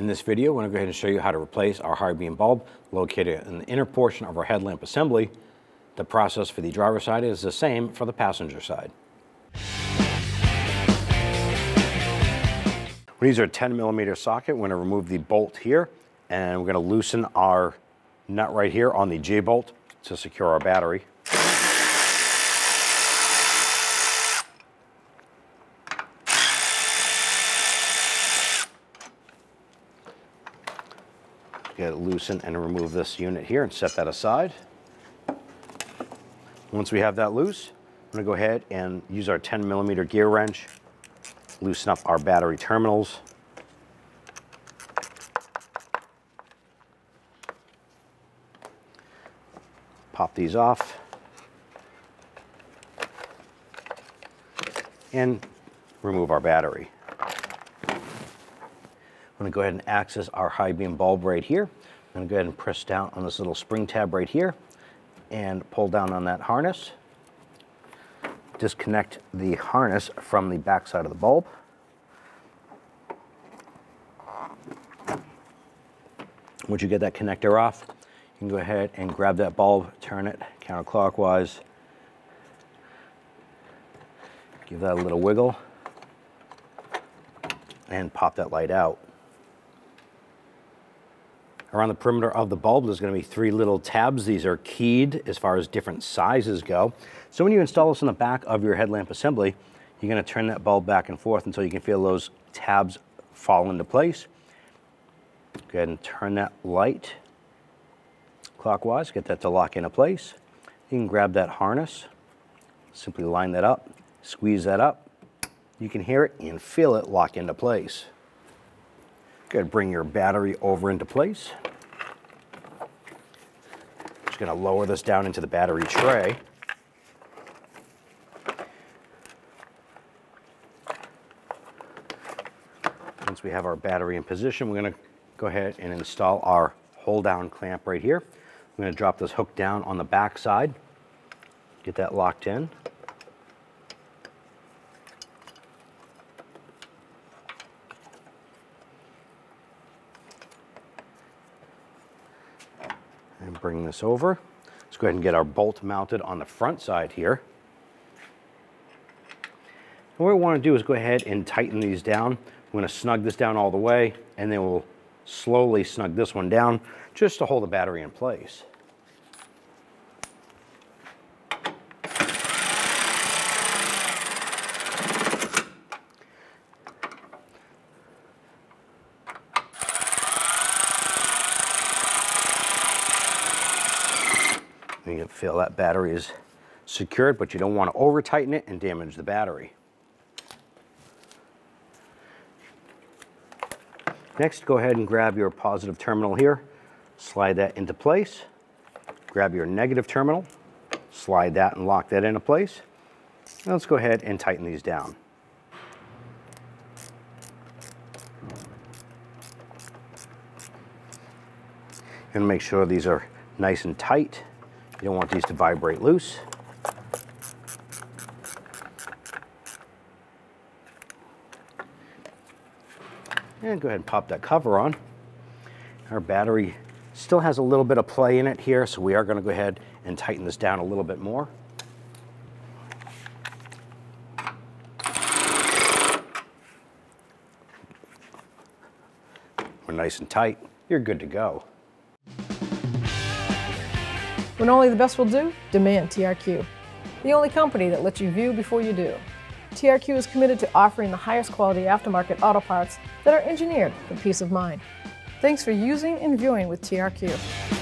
In this video, we're going to go ahead and show you how to replace our high beam bulb located in the inner portion of our headlamp assembly. The process for the driver's side is the same for the passenger side. We use our 10mm socket. We're going to remove the bolt here, and we're going to loosen our nut right here on the J-bolt to secure our battery. Get it loosen and remove this unit here and set that aside. Once we have that loose, I'm going to go ahead and use our 10mm gear wrench, loosen up our battery terminals. Pop these off. And remove our battery. I'm going to go ahead and access our high beam bulb right here. I'm going to go ahead and press down on this little spring tab right here and pull down on that harness. Disconnect the harness from the back side of the bulb. Once you get that connector off, you can go ahead and grab that bulb, turn it counterclockwise, give that a little wiggle, and pop that light out. Around the perimeter of the bulb, there's going to be 3 little tabs. These are keyed as far as different sizes go. So when you install this on the back of your headlamp assembly, you're going to turn that bulb back and forth until you can feel those tabs fall into place. Go ahead and turn that light clockwise, get that to lock into place. You can grab that harness, simply line that up, squeeze that up. You can hear it and feel it lock into place. Go ahead and bring your battery over into place. Just going to lower this down into the battery tray. Once we have our battery in position, we're going to go ahead and install our hold down clamp right here. I'm going to drop this hook down on the back side, get that locked in. And bring this over. Let's go ahead and get our bolt mounted on the front side here. And what we want to do is go ahead and tighten these down. We're going to snug this down all the way, and then we'll slowly snug this one down just to hold the battery in place. You can feel that battery is secured, but you don't want to over tighten it and damage the battery. Next, go ahead and grab your positive terminal here, slide that into place. Grab your negative terminal, slide that and lock that into place. Now let's go ahead and tighten these down. And make sure these are nice and tight. You don't want these to vibrate loose. And go ahead and pop that cover on. Our battery still has a little bit of play in it here, so we are going to go ahead and tighten this down a little bit more. We're nice and tight. You're good to go. When only the best will do, demand TRQ. The only company that lets you view before you do. TRQ is committed to offering the highest quality aftermarket auto parts that are engineered for peace of mind. Thanks for using and viewing with TRQ.